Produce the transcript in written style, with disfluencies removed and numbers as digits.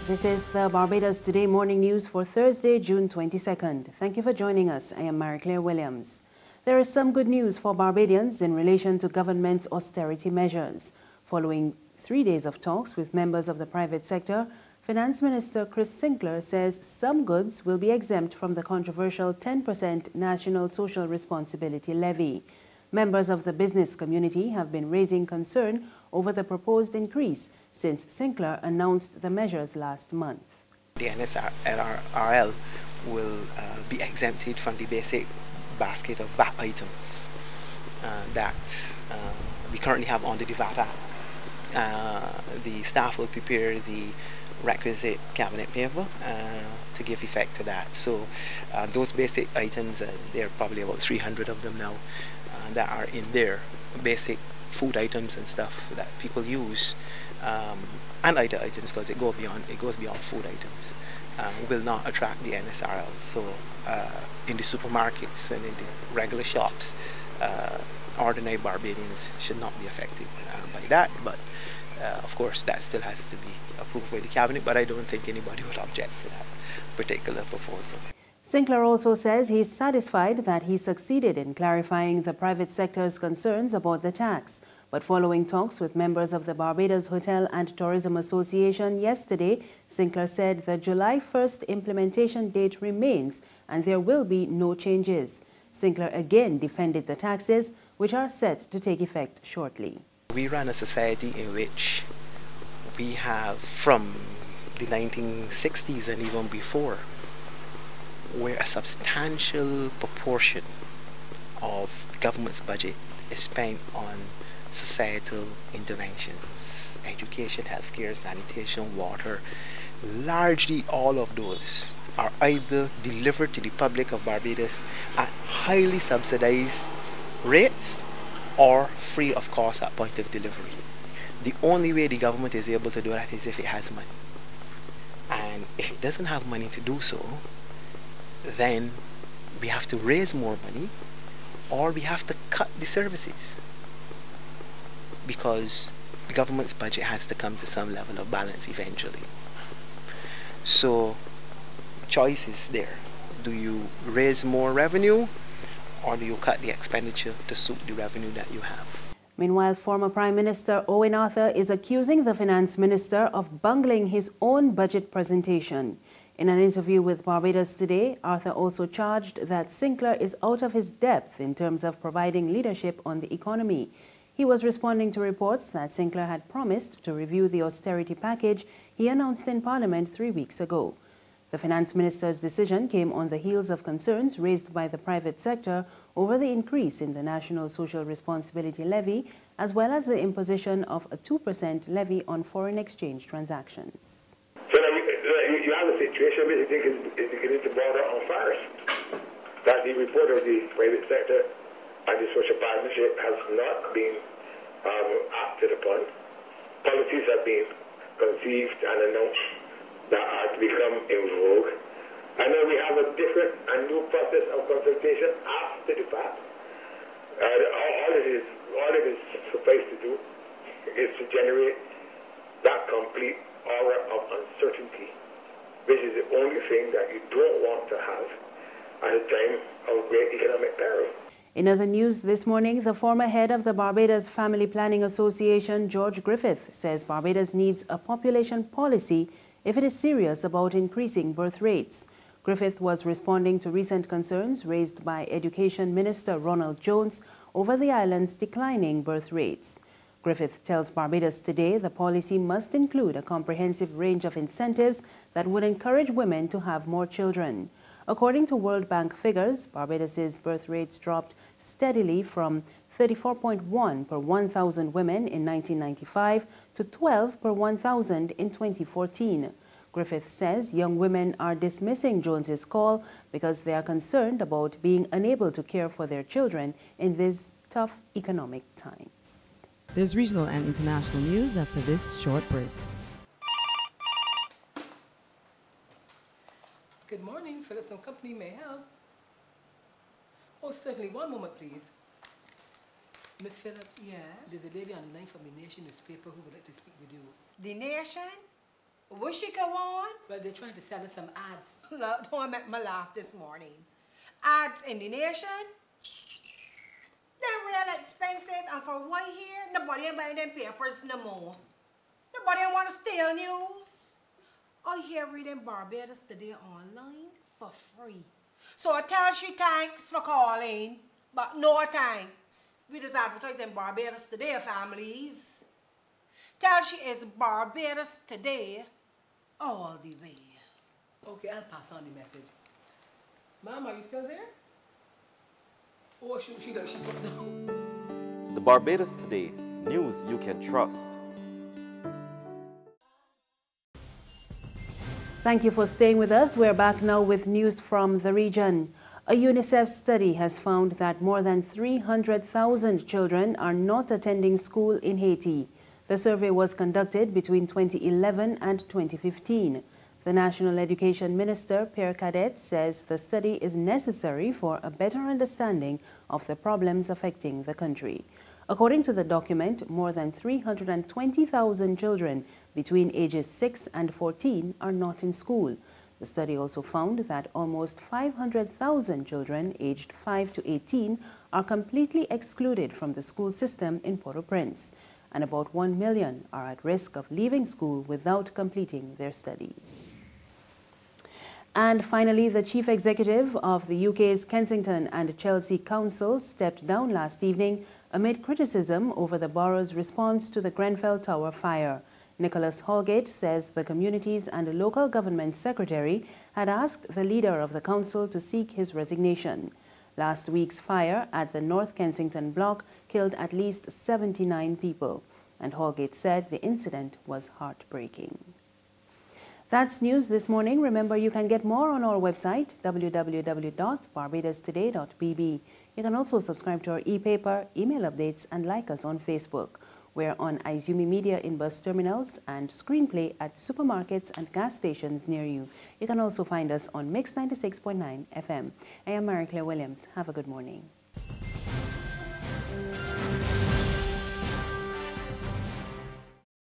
This is the Barbados Today morning news for Thursday, June 22nd. Thank you for joining us. I am Mary Claire Williams. There is some good news for Barbadians in relation to government's austerity measures. Following 3 days of talks with members of the private sector, Finance Minister Chris Sinckler says some goods will be exempt from the controversial 10% National Social Responsibility Levy. Members of the business community have been raising concern over the proposed increase since Sinckler announced the measures last month. The NSRL will be exempted from the basic basket of VAT items that we currently have under the VAT Act. The staff will prepare the requisite cabinet paper to give effect to that. So those basic items, there are probably about 300 of them now that are in there, basic food items and stuff that people use, and other items, because it goes beyond food items, will not attract the NSRL. So in the supermarkets and in the regular shops, ordinary Barbadians should not be affected by that. But of course, that still has to be approved by the cabinet, but I don't think anybody would object to that particular proposal. Sinckler also says he's satisfied that he succeeded in clarifying the private sector's concerns about the tax. But following talks with members of the Barbados Hotel and Tourism Association yesterday, Sinckler said the July 1st implementation date remains and there will be no changes. Sinckler again defended the taxes, which are set to take effect shortly. We run a society in which we have, from the 1960s and even before, where a substantial proportion of the government's budget is spent on societal interventions, education, healthcare, sanitation, water. Largely all of those are either delivered to the public of Barbados at highly subsidized rates or free of cost at point of delivery. The only way the government is able to do that is if it has money. And if it doesn't have money to do so, then we have to raise more money or we have to cut the services, because the government's budget has to come to some level of balance eventually. So choice is there. Do you raise more revenue or do you cut the expenditure to suit the revenue that you have? Meanwhile, former Prime Minister Owen Arthur is accusing the Finance Minister of bungling his own budget presentation. In an interview with Barbados Today, Arthur also charged that Sinckler is out of his depth in terms of providing leadership on the economy. He was responding to reports that Sinckler had promised to review the austerity package he announced in Parliament 3 weeks ago. The Finance Minister's decision came on the heels of concerns raised by the private sector over the increase in the National Social Responsibility Levy, as well as the imposition of a 2% levy on foreign exchange transactions. So you have a situation which I think is beginning to border on farce. That the report of the private sector and the social partnership has not been acted upon. Policies have been conceived and announced that are to become in vogue. And then we have a different and new process of consultation after the fact. All it is supposed to do is to generate that complete aura of uncertainty, which is the only thing that you don't want to have at a time of great economic peril. In other news this morning, the former head of the Barbados Family Planning Association, George Griffith, says Barbados needs a population policy if it is serious about increasing birth rates. Griffith was responding to recent concerns raised by Education Minister Ronald Jones over the island's declining birth rates. Griffith tells Barbados Today the policy must include a comprehensive range of incentives that would encourage women to have more children. According to World Bank figures, Barbados's birth rates dropped steadily from 34.1 per 1,000 women in 1995 to 12 per 1,000 in 2014. Griffith says young women are dismissing Jones's call because they are concerned about being unable to care for their children in these tough economic times. There's regional and international news after this short break. Good morning, Phillips & Company, may I help? Oh, certainly. One moment, please. Miss Phillips? Yeah? There's a lady on the line from the Nation newspaper who would like to speak with you. The Nation? Wish she go on? Well, they're trying to sell us some ads. Look, don't make me laugh this morning. Ads in the nation? They're real expensive, and for what here, nobody ain't buying them papers no more. Nobody ain't want to steal news. I hear reading Barbados Today online for free. So I tell she thanks for calling, but no thanks. We just advertising Barbados Today, families. Tell she is Barbados Today all the way. Okay, I'll pass on the message. Mom, are you still there? Oh, she put it down. The Barbados Today, news you can trust. Thank you for staying with us. We're back now with news from the region. A UNICEF study has found that more than 300,000 children are not attending school in Haiti. The survey was conducted between 2011 and 2015. The National Education Minister, Pierre Cadet, says the study is necessary for a better understanding of the problems affecting the country. According to the document, more than 320,000 children between ages 6 and 14 are not in school. The study also found that almost 500,000 children aged 5 to 18 are completely excluded from the school system in Port-au-Prince, and about 1 million are at risk of leaving school without completing their studies. And finally, the chief executive of the UK's Kensington and Chelsea Council stepped down last evening amid criticism over the borough's response to the Grenfell Tower fire. Nicholas Holgate says the Communities and Local Government Secretary had asked the leader of the council to seek his resignation. Last week's fire at the North Kensington block killed at least 79 people, and Holgate said the incident was heartbreaking. That's news this morning. Remember, you can get more on our website, www.barbadostoday.bb. You can also subscribe to our e-paper, email updates, and like us on Facebook. We're on Izumi Media in bus terminals and Screenplay at supermarkets and gas stations near you. You can also find us on Mix 96.9 FM. I am Mary Claire Williams. Have a good morning.